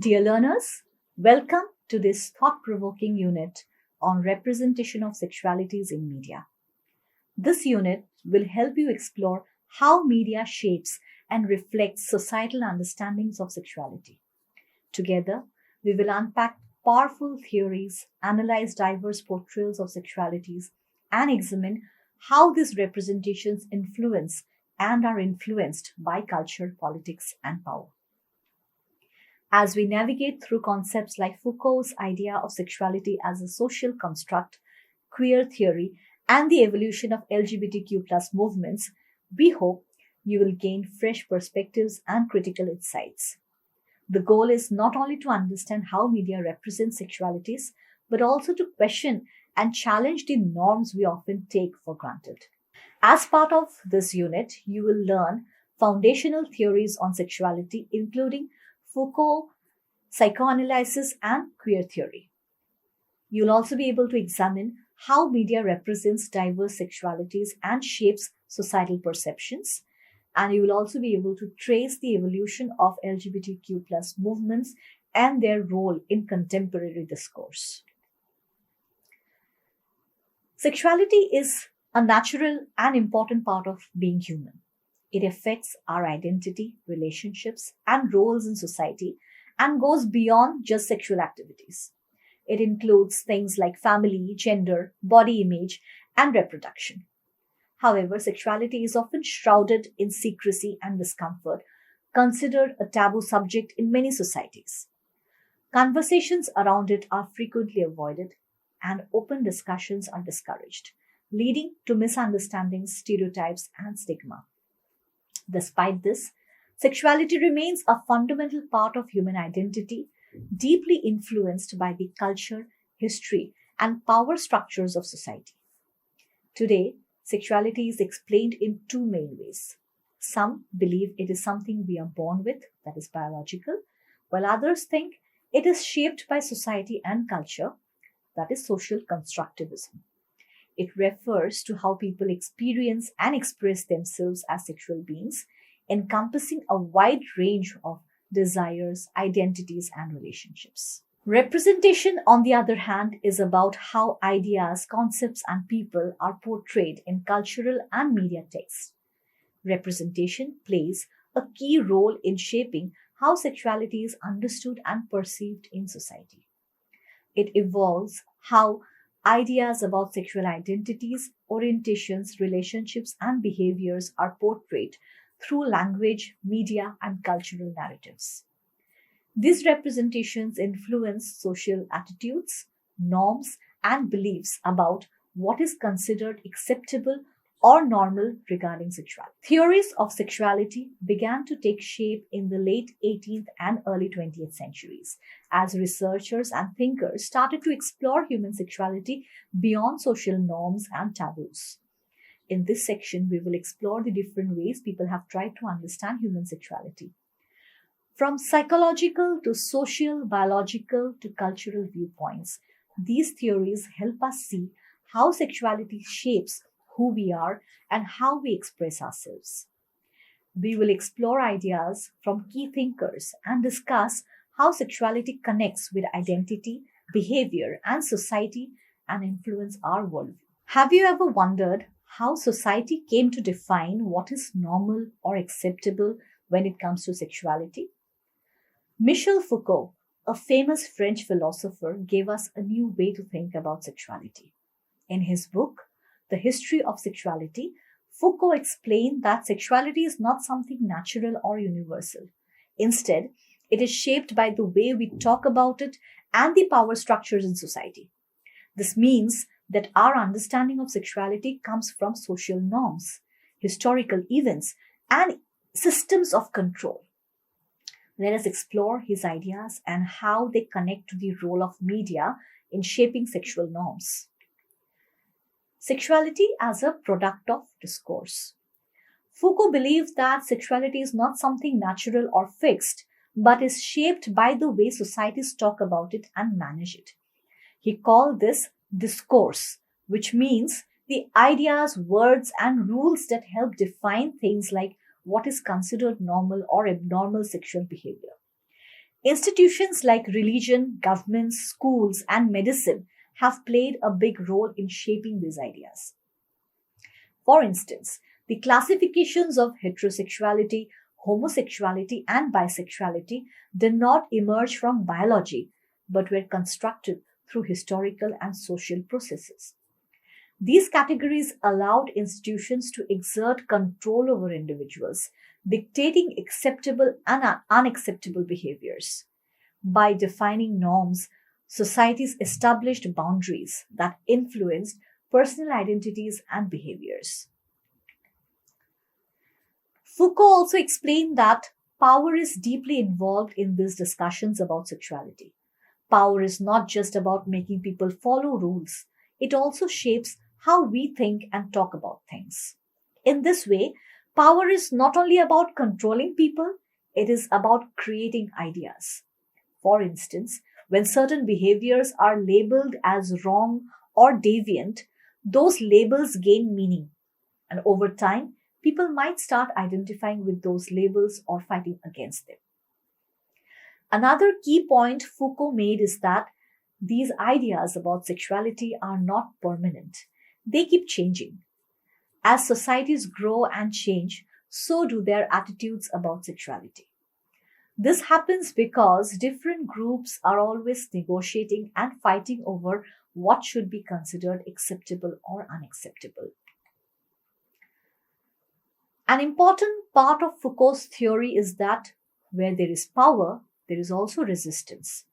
Dear learners, welcome to this thought-provoking unit on representation of sexualities in media. This unit will help you explore how media shapes and reflects societal understandings of sexuality. Together, we will unpack powerful theories, analyze diverse portrayals of sexualities, and examine how these representations influence and are influenced by culture, politics, and power. As we navigate through concepts like Foucault's idea of sexuality as a social construct, queer theory, and the evolution of LGBTQ movements, we hope you will gain fresh perspectives and critical insights. The goal is not only to understand how media represents sexualities, but also to question and challenge the norms we often take for granted. As part of this unit, you will learn foundational theories on sexuality, including Foucault, psychoanalysis, and queer theory. You'll also be able to examine how media represents diverse sexualities and shapes societal perceptions. And you will also be able to trace the evolution of LGBTQ movements and their role in contemporary discourse. Sexuality is a natural and important part of being human. It affects our identity, relationships, and roles in society and goes beyond just sexual activities. It includes things like family, gender, body image, and reproduction. However, sexuality is often shrouded in secrecy and discomfort, considered a taboo subject in many societies. Conversations around it are frequently avoided, and open discussions are discouraged, leading to misunderstandings, stereotypes, and stigma. Despite this, sexuality remains a fundamental part of human identity, deeply influenced by the culture, history, and power structures of society. Today, sexuality is explained in two main ways. Some believe it is something we are born with, that is biological, while others think it is shaped by society and culture, that is social constructivism. It refers to how people experience and express themselves as sexual beings, encompassing a wide range of desires, identities, and relationships. Representation, on the other hand, is about how ideas, concepts, and people are portrayed in cultural and media texts. Representation plays a key role in shaping how sexuality is understood and perceived in society. It evolves how ideas about sexual identities, orientations, relationships, and behaviors are portrayed through language, media, and cultural narratives. These representations influence social attitudes, norms, and beliefs about what is considered acceptable or normal regarding sexuality. Theories of sexuality began to take shape in the late 18th and early 20th centuries as researchers and thinkers started to explore human sexuality beyond social norms and taboos. In this section, we will explore the different ways people have tried to understand human sexuality. From psychological to social, biological to cultural viewpoints, these theories help us see how sexuality shapes who we are and how we express ourselves. We will explore ideas from key thinkers and discuss how sexuality connects with identity, behavior, and society and influence our worldview. Have you ever wondered how society came to define what is normal or acceptable when it comes to sexuality? Michel Foucault, a famous French philosopher, gave us a new way to think about sexuality. In his book, The History of Sexuality, Foucault explained that sexuality is not something natural or universal. Instead, it is shaped by the way we talk about it and the power structures in society. This means that our understanding of sexuality comes from social norms, historical events, and systems of control. Let us explore his ideas and how they connect to the role of media in shaping sexual norms. Sexuality as a product of discourse. Foucault believed that sexuality is not something natural or fixed, but is shaped by the way societies talk about it and manage it. He called this discourse, which means the ideas, words, and rules that help define things like what is considered normal or abnormal sexual behavior. Institutions like religion, governments, schools, and medicine have played a big role in shaping these ideas. For instance, the classifications of heterosexuality, homosexuality, and bisexuality did not emerge from biology but were constructed through historical and social processes. These categories allowed institutions to exert control over individuals, dictating acceptable and unacceptable behaviors. By defining norms, societies established boundaries that influenced personal identities and behaviors. Foucault also explained that power is deeply involved in these discussions about sexuality. Power is not just about making people follow rules, it also shapes how we think and talk about things. In this way, power is not only about controlling people, it is about creating ideas. For instance, when certain behaviors are labeled as wrong or deviant, those labels gain meaning. And over time, people might start identifying with those labels or fighting against them. Another key point Foucault made is that these ideas about sexuality are not permanent. They keep changing. As societies grow and change, so do their attitudes about sexuality. This happens because different groups are always negotiating and fighting over what should be considered acceptable or unacceptable. An important part of Foucault's theory is that where there is power, there is also resistance.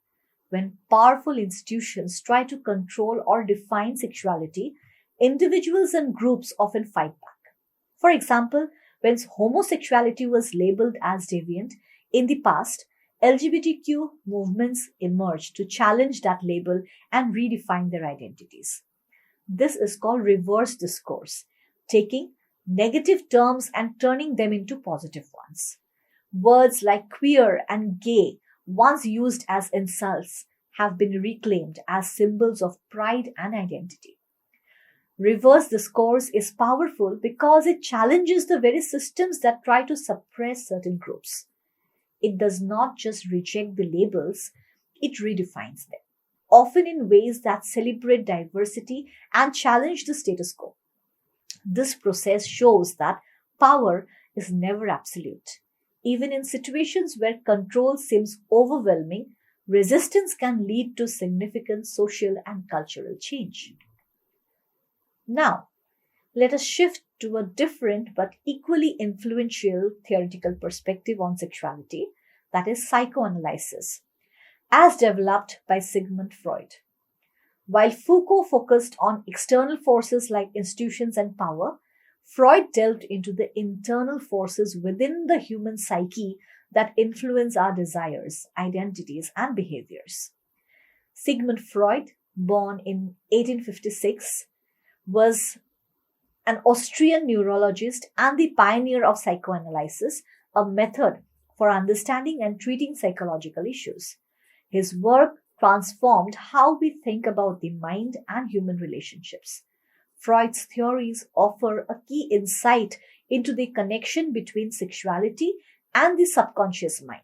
When powerful institutions try to control or define sexuality, individuals and groups often fight back. For example, when homosexuality was labeled as deviant, in the past, LGBTQ movements emerged to challenge that label and redefine their identities. This is called reverse discourse, taking negative terms and turning them into positive ones. Words like queer and gay, once used as insults, have been reclaimed as symbols of pride and identity. Reverse discourse is powerful because it challenges the very systems that try to suppress certain groups. It does not just reject the labels, it redefines them, often in ways that celebrate diversity and challenge the status quo. This process shows that power is never absolute. Even in situations where control seems overwhelming, resistance can lead to significant social and cultural change. Now, let us shift to a different but equally influential theoretical perspective on sexuality, that is psychoanalysis, as developed by Sigmund Freud. While Foucault focused on external forces like institutions and power, Freud delved into the internal forces within the human psyche that influence our desires, identities, and behaviors. Sigmund Freud, born in 1856, was an Austrian neurologist and the pioneer of psychoanalysis, a method for understanding and treating psychological issues. His work transformed how we think about the mind and human relationships. Freud's theories offer a key insight into the connection between sexuality and the subconscious mind.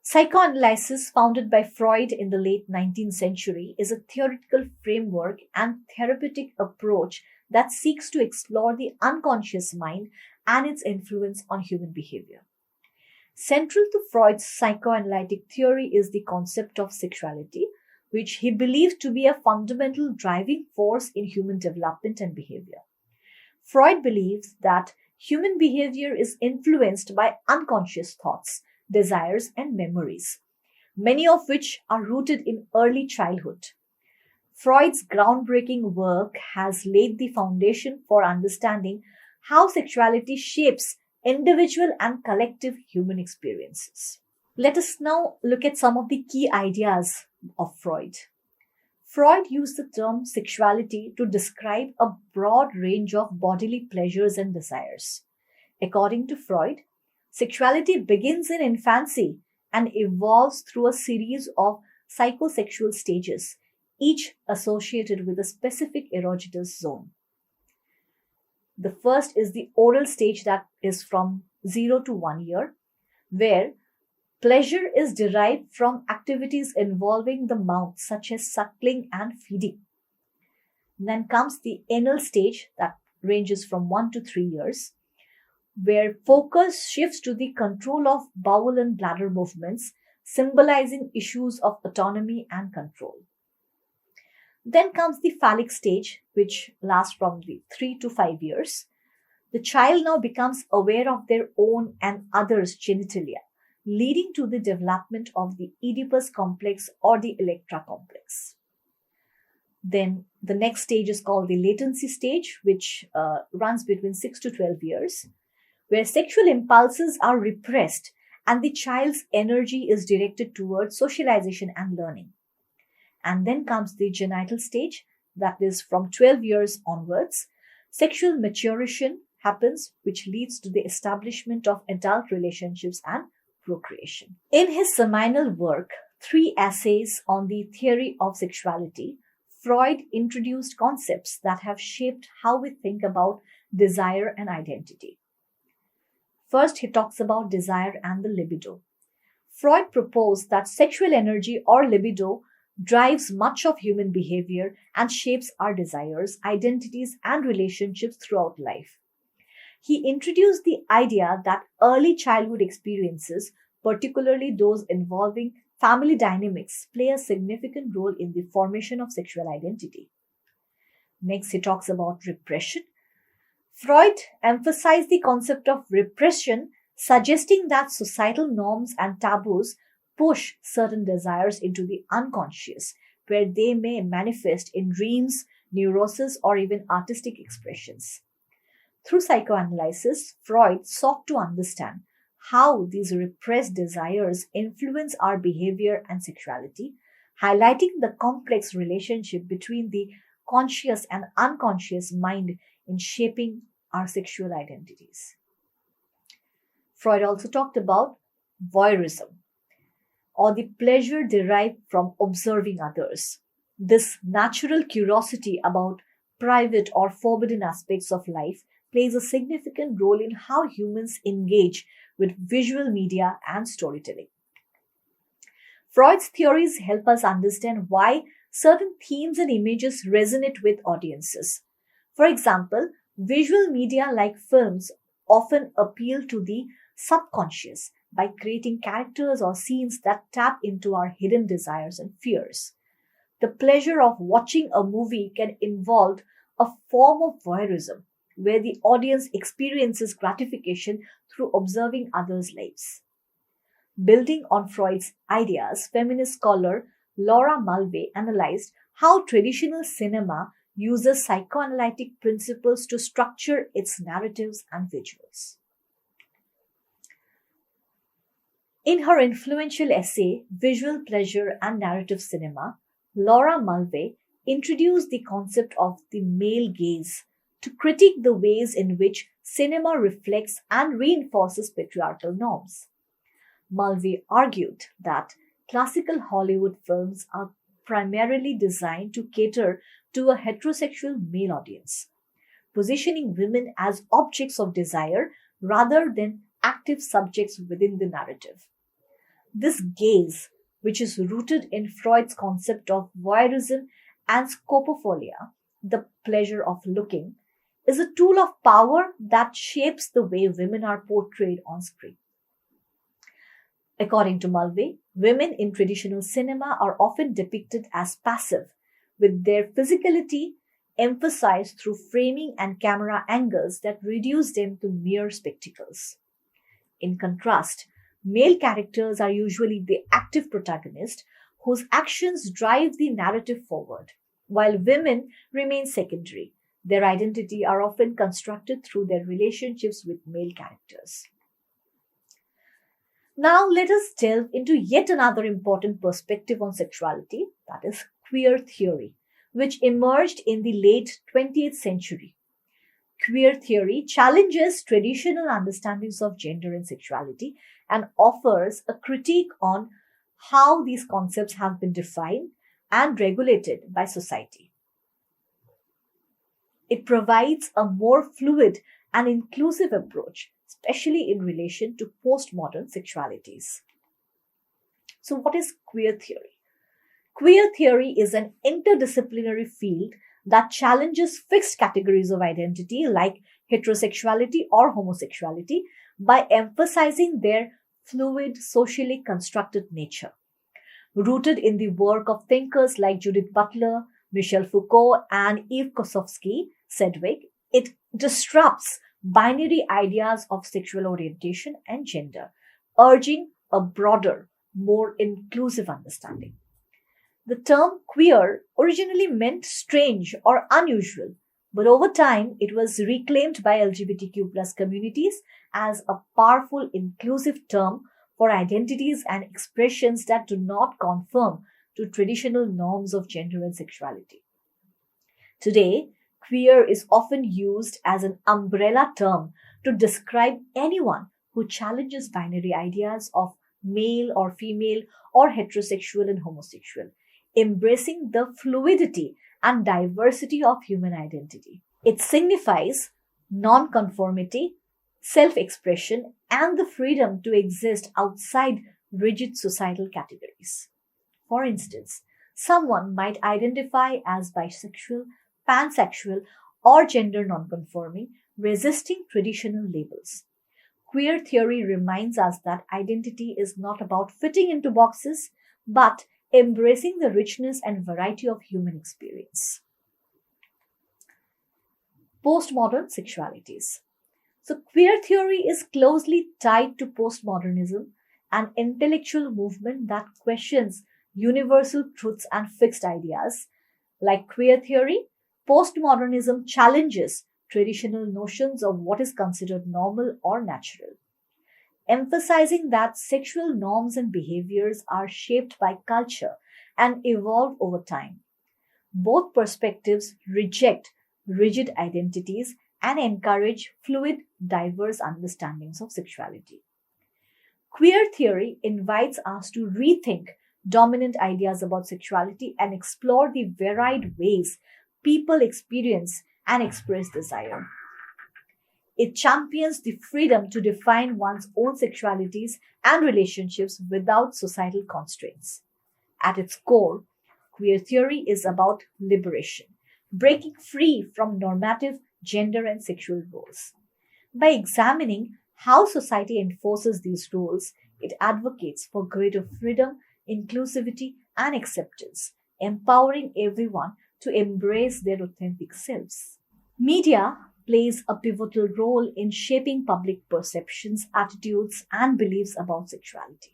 Psychoanalysis, founded by Freud in the late 19th century, is a theoretical framework and therapeutic approach that seeks to explore the unconscious mind and its influence on human behavior. Central to Freud's psychoanalytic theory is the concept of sexuality, which he believed to be a fundamental driving force in human development and behavior. Freud believes that human behavior is influenced by unconscious thoughts, desires, and memories, many of which are rooted in early childhood. Freud's groundbreaking work has laid the foundation for understanding how sexuality shapes individual and collective human experiences. Let us now look at some of the key ideas of Freud. Freud used the term sexuality to describe a broad range of bodily pleasures and desires. According to Freud, sexuality begins in infancy and evolves through a series of psychosexual stages, each associated with a specific erogenous zone. The first is the oral stage, that is from 0 to 1 year, where pleasure is derived from activities involving the mouth, such as suckling and feeding. Then comes the anal stage, that ranges from 1 to 3 years, where focus shifts to the control of bowel and bladder movements, symbolizing issues of autonomy and control. Then comes the phallic stage, which lasts from the 3 to 5 years. The child now becomes aware of their own and others' genitalia, leading to the development of the Oedipus complex or the Electra complex. Then the next stage is called the latency stage, which runs between 6 to 12 years, where sexual impulses are repressed and the child's energy is directed towards socialization and learning. And then comes the genital stage, that is from 12 years onwards. Sexual maturation happens, which leads to the establishment of adult relationships and procreation. In his seminal work, Three Essays on the Theory of Sexuality, Freud introduced concepts that have shaped how we think about desire and identity. First, he talks about desire and the libido. Freud proposed that sexual energy or libido drives much of human behavior and shapes our desires, identities, and relationships throughout life. He introduced the idea that early childhood experiences, particularly those involving family dynamics, play a significant role in the formation of sexual identity. Next, he talks about repression. Freud emphasized the concept of repression, suggesting that societal norms and taboos push certain desires into the unconscious, where they may manifest in dreams, neuroses, or even artistic expressions. Through psychoanalysis, Freud sought to understand how these repressed desires influence our behavior and sexuality, highlighting the complex relationship between the conscious and unconscious mind in shaping our sexual identities. Freud also talked about voyeurism, or the pleasure derived from observing others. This natural curiosity about private or forbidden aspects of life plays a significant role in how humans engage with visual media and storytelling. Freud's theories help us understand why certain themes and images resonate with audiences. For example, visual media like films often appeal to the subconscious by creating characters or scenes that tap into our hidden desires and fears. The pleasure of watching a movie can involve a form of voyeurism, where the audience experiences gratification through observing others' lives. Building on Freud's ideas, feminist scholar Laura Mulvey analyzed how traditional cinema uses psychoanalytic principles to structure its narratives and visuals. In her influential essay, Visual Pleasure and Narrative Cinema, Laura Mulvey introduced the concept of the male gaze to critique the ways in which cinema reflects and reinforces patriarchal norms. Mulvey argued that classical Hollywood films are primarily designed to cater to a heterosexual male audience, positioning women as objects of desire rather than active subjects within the narrative. This gaze, which is rooted in Freud's concept of voyeurism and scopophilia, the pleasure of looking, is a tool of power that shapes the way women are portrayed on screen. According to Mulvey, women in traditional cinema are often depicted as passive, with their physicality emphasized through framing and camera angles that reduce them to mere spectacles. In contrast, male characters are usually the active protagonist whose actions drive the narrative forward, while women remain secondary. Their identity are often constructed through their relationships with male characters. Now let us delve into yet another important perspective on sexuality, that is queer theory, which emerged in the late 20th century. Queer theory challenges traditional understandings of gender and sexuality and offers a critique on how these concepts have been defined and regulated by society. It provides a more fluid and inclusive approach, especially in relation to postmodern sexualities. So, what is queer theory? Queer theory is an interdisciplinary field that challenges fixed categories of identity like heterosexuality or homosexuality by emphasizing their fluid, socially constructed nature. Rooted in the work of thinkers like Judith Butler, Michel Foucault, and Eve Kosofsky Sedgwick, it disrupts binary ideas of sexual orientation and gender, urging a broader, more inclusive understanding. The term queer originally meant strange or unusual, but over time it was reclaimed by LGBTQ plus communities as a powerful inclusive term for identities and expressions that do not conform to traditional norms of gender and sexuality. Today, queer is often used as an umbrella term to describe anyone who challenges binary ideas of male or female or heterosexual and homosexual, embracing the fluidity and diversity of human identity. It signifies non-conformity, self-expression, and the freedom to exist outside rigid societal categories. For instance, someone might identify as bisexual, pansexual, or gender nonconforming, resisting traditional labels. Queer theory reminds us that identity is not about fitting into boxes, but embracing the richness and variety of human experience. Postmodern sexualities. So, queer theory is closely tied to postmodernism, an intellectual movement that questions universal truths and fixed ideas. Like queer theory, postmodernism challenges traditional notions of what is considered normal or natural, emphasizing that sexual norms and behaviors are shaped by culture and evolve over time. Both perspectives reject rigid identities and encourage fluid, diverse understandings of sexuality. Queer theory invites us to rethink dominant ideas about sexuality and explore the varied ways people experience and express desire. It champions the freedom to define one's own sexualities and relationships without societal constraints. At its core, queer theory is about liberation, breaking free from normative gender and sexual roles. By examining how society enforces these rules, it advocates for greater freedom, inclusivity, and acceptance, empowering everyone to embrace their authentic selves. Media plays a pivotal role in shaping public perceptions, attitudes, and beliefs about sexuality.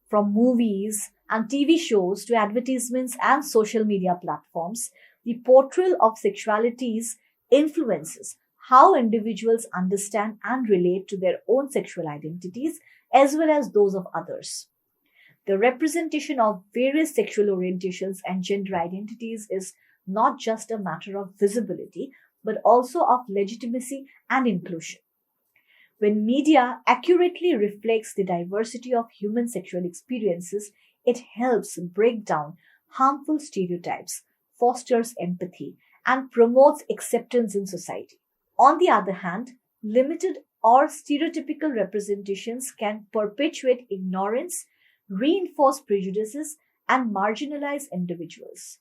From movies and TV shows to advertisements and social media platforms, the portrayal of sexualities influences how individuals understand and relate to their own sexual identities as well as those of others. The representation of various sexual orientations and gender identities is not just a matter of visibility, but also of legitimacy and inclusion. When media accurately reflects the diversity of human sexual experiences, it helps break down harmful stereotypes, fosters empathy, and promotes acceptance in society. On the other hand, limited or stereotypical representations can perpetuate ignorance, reinforce prejudices, and marginalize individuals.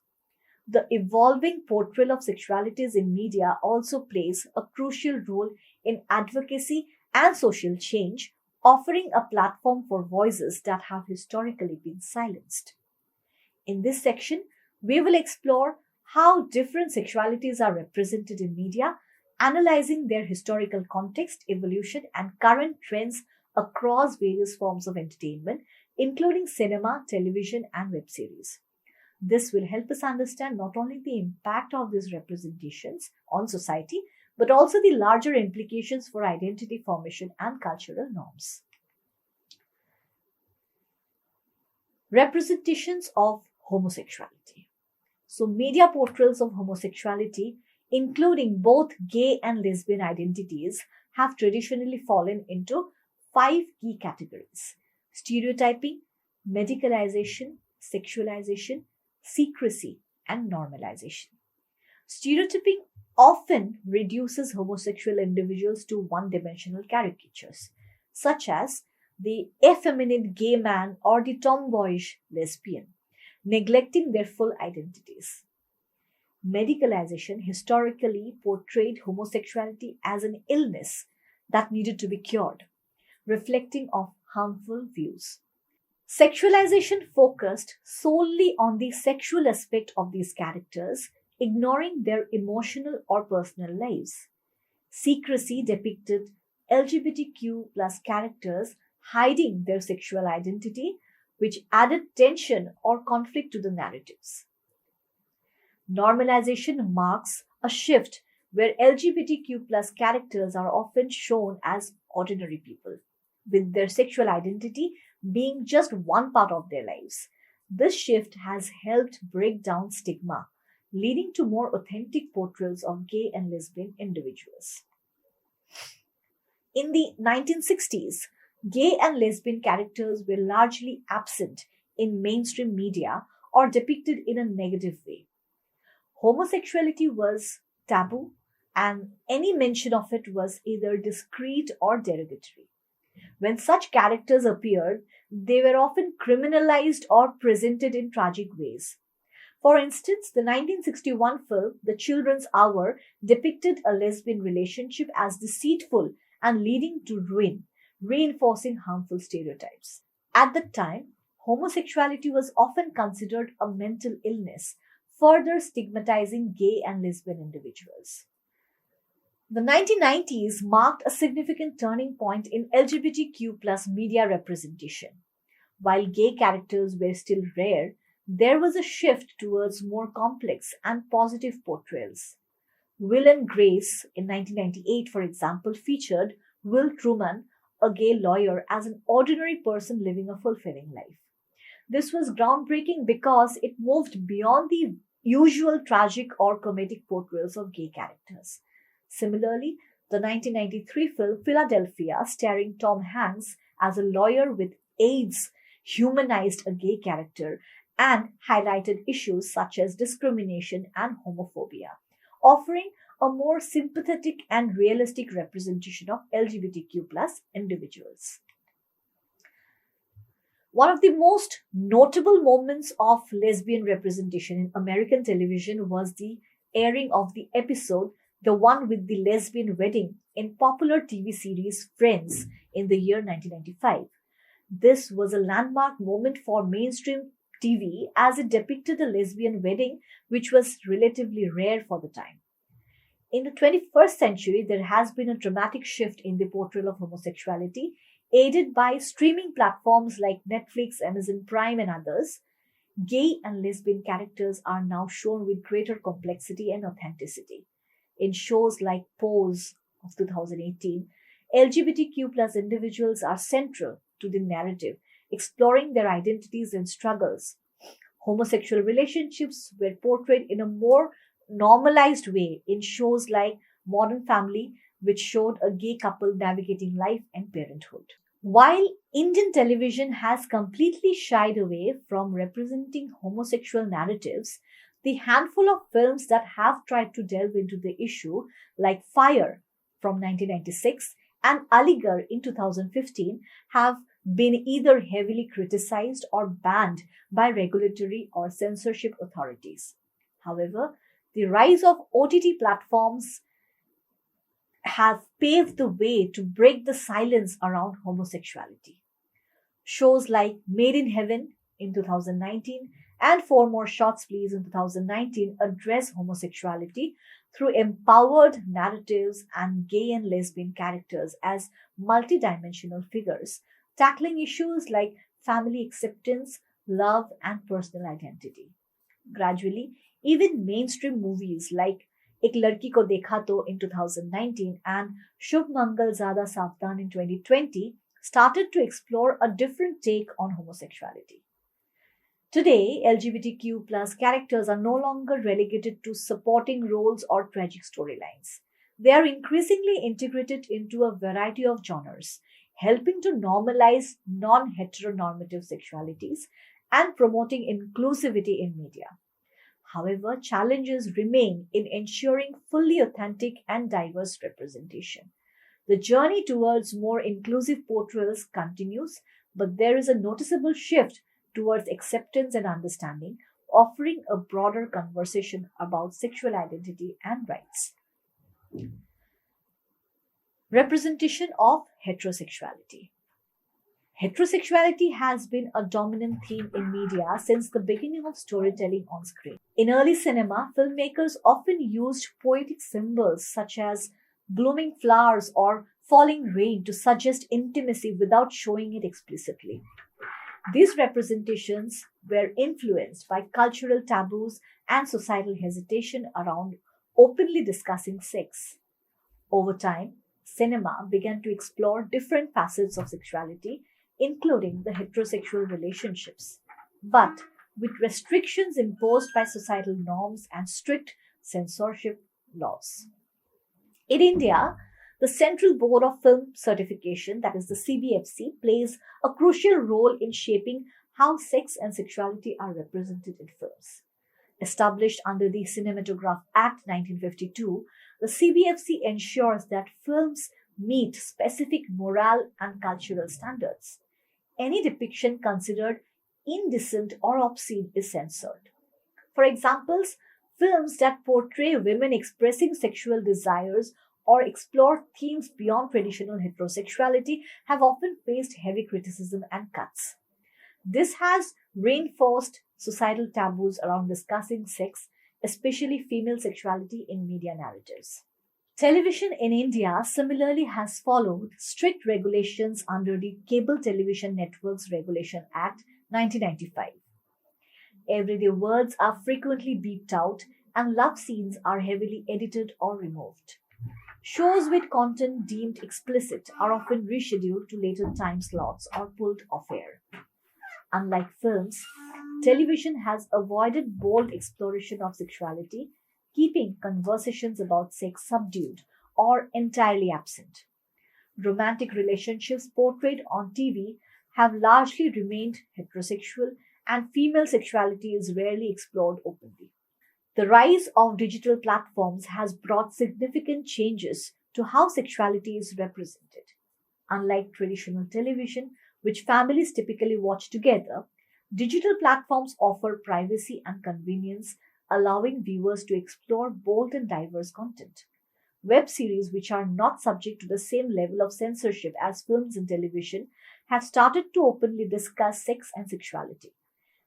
The evolving portrayal of sexualities in media also plays a crucial role in advocacy and social change, offering a platform for voices that have historically been silenced. In this section, we will explore how different sexualities are represented in media, analyzing their historical context, evolution, and current trends across various forms of entertainment, including cinema, television, and web series. This will help us understand not only the impact of these representations on society, but also the larger implications for identity formation and cultural norms. Representations of homosexuality. So, media portrayals of homosexuality, including both gay and lesbian identities, have traditionally fallen into five key categories: stereotyping, medicalization, sexualization, secrecy, and normalization. Stereotyping often reduces homosexual individuals to one dimensional caricatures, such as the effeminate gay man or the tomboyish lesbian, neglecting their full identities. Medicalization historically portrayed homosexuality as an illness that needed to be cured, reflecting of harmful views. Sexualization focused solely on the sexual aspect of these characters, ignoring their emotional or personal lives. Secrecy depicted LGBTQ plus characters hiding their sexual identity, which added tension or conflict to the narratives. Normalization marks a shift where LGBTQ plus characters are often shown as ordinary people, with their sexual identity being just one part of their lives. This shift has helped break down stigma, leading to more authentic portrayals of gay and lesbian individuals. In the 1960s, gay and lesbian characters were largely absent in mainstream media or depicted in a negative way. Homosexuality was taboo, and any mention of it was either discreet or derogatory. When such characters appeared, they were often criminalized or presented in tragic ways. For instance, the 1961 film The Children's Hour depicted a lesbian relationship as deceitful and leading to ruin, reinforcing harmful stereotypes. At the time, homosexuality was often considered a mental illness, further stigmatizing gay and lesbian individuals. The 1990s marked a significant turning point in LGBTQ plus media representation. While gay characters were still rare, there was a shift towards more complex and positive portrayals. Will and Grace in 1998, for example, featured Will Truman, a gay lawyer, as an ordinary person living a fulfilling life. This was groundbreaking because it moved beyond the usual tragic or comedic portrayals of gay characters. Similarly, the 1993 film Philadelphia, starring Tom Hanks as a lawyer with AIDS, humanized a gay character and highlighted issues such as discrimination and homophobia, offering a more sympathetic and realistic representation of LGBTQ plus individuals. One of the most notable moments of lesbian representation in American television was the airing of the episode The One with the Lesbian Wedding in popular TV series Friends in the year 1995. This was a landmark moment for mainstream TV as it depicted a lesbian wedding which was relatively rare for the time. In the 21st century, there has been a dramatic shift in the portrayal of homosexuality, aided by streaming platforms like Netflix, Amazon Prime, and others. Gay and lesbian characters are now shown with greater complexity and authenticity. In shows like Pose of 2018, LGBTQ plus individuals are central to the narrative, exploring their identities and struggles. Homosexual relationships were portrayed in a more normalized way in shows like Modern Family, which showed a gay couple navigating life and parenthood. While Indian television has completely shied away from representing homosexual narratives, the handful of films that have tried to delve into the issue, like Fire from 1996 and Aligarh in 2015, have been either heavily criticized or banned by regulatory or censorship authorities. However, the rise of OTT platforms have paved the way to break the silence around homosexuality. Shows like Made in Heaven in 2019 and Four More Shots Please in 2019 address homosexuality through empowered narratives and gay and lesbian characters as multidimensional figures, tackling issues like family acceptance, love, and personal identity. Gradually, even mainstream movies like Ek Ladki Ko Dekha To in 2019 and Shubh Mangal Zyada Savdhan in 2020 started to explore a different take on homosexuality. Today, LGBTQ plus characters are no longer relegated to supporting roles or tragic storylines. They are increasingly integrated into a variety of genres, helping to normalize non-heteronormative sexualities and promoting inclusivity in media. However, challenges remain in ensuring fully authentic and diverse representation. The journey towards more inclusive portrayals continues, but there is a noticeable shift towards acceptance and understanding, offering a broader conversation about sexual identity and rights. Representation of heterosexuality. Heterosexuality has been a dominant theme in media since the beginning of storytelling on screen. In early cinema, filmmakers often used poetic symbols such as blooming flowers or falling rain to suggest intimacy without showing it explicitly. These representations were influenced by cultural taboos and societal hesitation around openly discussing sex. Over time, cinema began to explore different facets of sexuality, including the heterosexual relationships, but with restrictions imposed by societal norms and strict censorship laws. In India, the Central Board of Film Certification, that is the CBFC, plays a crucial role in shaping how sex and sexuality are represented in films. Established under the Cinematograph Act 1952, the CBFC ensures that films meet specific moral and cultural standards. Any depiction considered indecent or obscene is censored. For examples, films that portray women expressing sexual desires or explore themes beyond traditional heterosexuality have often faced heavy criticism and cuts. This has reinforced societal taboos around discussing sex, especially female sexuality in media narratives. Television in India similarly has followed strict regulations under the Cable Television Networks Regulation Act 1995. Everyday words are frequently beeped out, and love scenes are heavily edited or removed. Shows with content deemed explicit are often rescheduled to later time slots or pulled off air. Unlike films, television has avoided bold exploration of sexuality, keeping conversations about sex subdued or entirely absent. Romantic relationships portrayed on TV have largely remained heterosexual, and female sexuality is rarely explored openly. The rise of digital platforms has brought significant changes to how sexuality is represented. Unlike traditional television, which families typically watch together, digital platforms offer privacy and convenience, allowing viewers to explore bold and diverse content. Web series, which are not subject to the same level of censorship as films and television, have started to openly discuss sex and sexuality.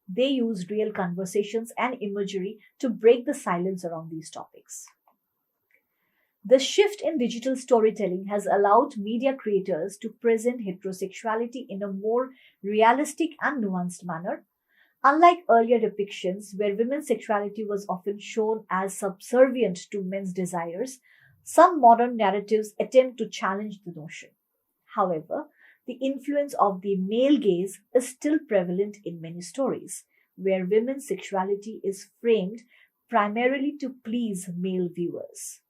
They use real conversations and imagery to break the silence around these topics. The shift in digital storytelling has allowed media creators to present heterosexuality in a more realistic and nuanced manner. Unlike earlier depictions, where women's sexuality was often shown as subservient to men's desires, some modern narratives attempt to challenge the notion. However, the influence of the male gaze is still prevalent in many stories, where women's sexuality is framed primarily to please male viewers.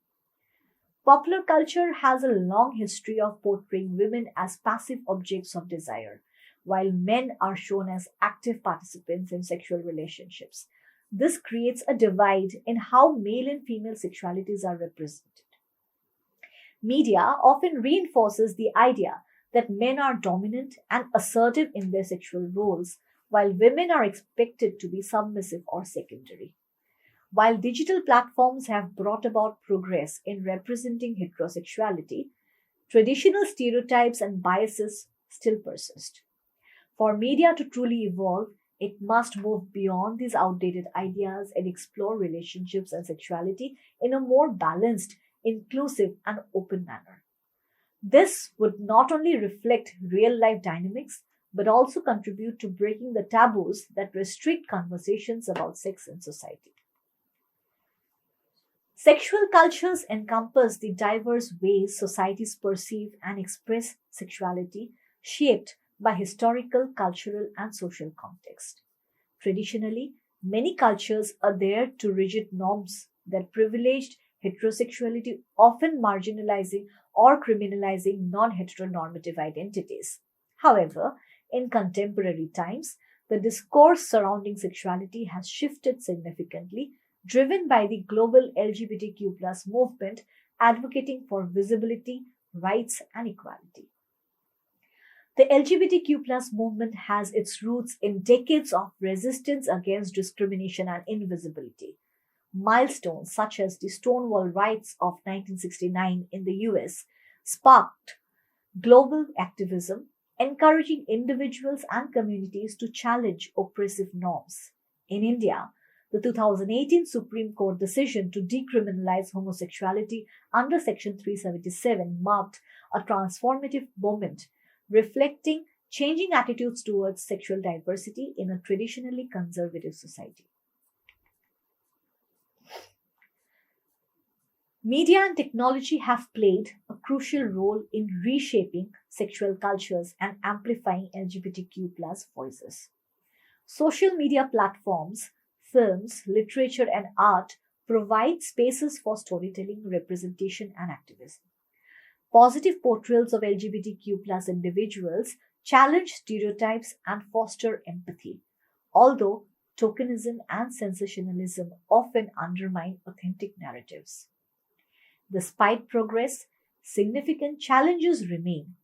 Popular culture has a long history of portraying women as passive objects of desire, while men are shown as active participants in sexual relationships. This creates a divide in how male and female sexualities are represented. Media often reinforces the idea that men are dominant and assertive in their sexual roles, while women are expected to be submissive or secondary. While digital platforms have brought about progress in representing heterosexuality, traditional stereotypes and biases still persist. For media to truly evolve, it must move beyond these outdated ideas and explore relationships and sexuality in a more balanced, inclusive, and open manner. This would not only reflect real life dynamics, but also contribute to breaking the taboos that restrict conversations about sex in society. Sexual cultures encompass the diverse ways societies perceive and express sexuality, shaped by historical, cultural, and social context. Traditionally, many cultures adhere to rigid norms that privileged heterosexuality, often marginalizing or criminalizing non heteronormative identities. However, in contemporary times, the discourse surrounding sexuality has shifted significantly, driven by the global LGBTQ plus movement advocating for visibility, rights, and equality. The LGBTQ plus movement has its roots in decades of resistance against discrimination and invisibility. Milestones such as the Stonewall Riots of 1969 in the US sparked global activism, encouraging individuals and communities to challenge oppressive norms. In India, the 2018 Supreme Court decision to decriminalize homosexuality under Section 377 marked a transformative moment, reflecting changing attitudes towards sexual diversity in a traditionally conservative society. Media and technology have played a crucial role in reshaping sexual cultures and amplifying LGBTQ voices. Social media platforms, films, literature, and art provide spaces for storytelling, representation, and activism. Positive portrayals of LGBTQ individuals challenge stereotypes and foster empathy, although tokenism and sensationalism often undermine authentic narratives. Despite progress, significant challenges remain.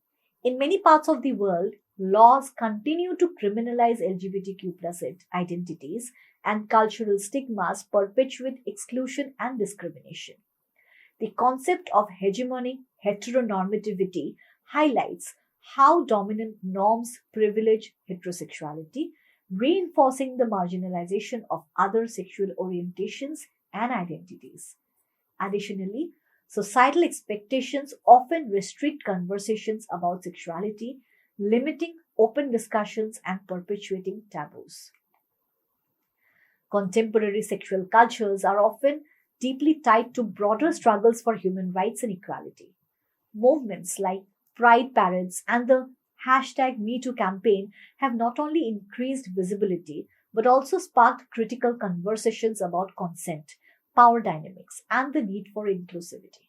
In many parts of the world, laws continue to criminalize LGBTQ identities, and cultural stigmas perpetuate exclusion and discrimination. The concept of hegemonic heteronormativity highlights how dominant norms privilege heterosexuality, reinforcing the marginalization of other sexual orientations and identities. Additionally, societal expectations often restrict conversations about sexuality, limiting open discussions and perpetuating taboos. Contemporary sexual cultures are often deeply tied to broader struggles for human rights and equality. Movements like pride parades and the #MeToo campaign have not only increased visibility but also sparked critical conversations about consent, power dynamics, and the need for inclusivity.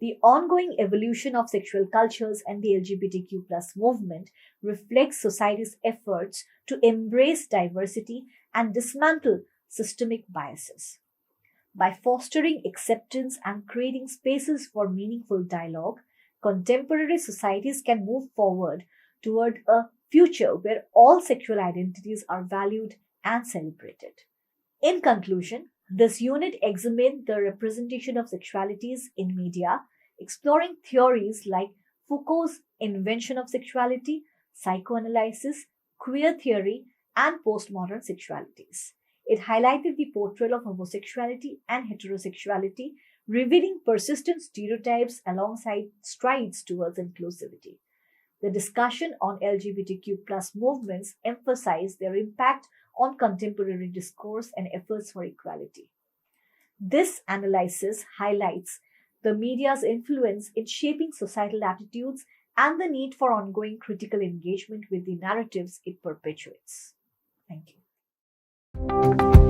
The ongoing evolution of sexual cultures and the LGBTQ movement reflects society's efforts to embrace diversity and dismantle systemic biases. By fostering acceptance and creating spaces for meaningful dialogue, contemporary societies can move forward toward a future where all sexual identities are valued and celebrated. In conclusion, this unit examined the representation of sexualities in media, exploring theories like Foucault's invention of sexuality, psychoanalysis, queer theory, and postmodern sexualities. It highlighted the portrayal of homosexuality and heterosexuality, revealing persistent stereotypes alongside strides towards inclusivity. The discussion on LGBTQ movements emphasized their impact on contemporary discourse and efforts for equality. This analysis highlights the media's influence in shaping societal attitudes and the need for ongoing critical engagement with the narratives it perpetuates. Thank you.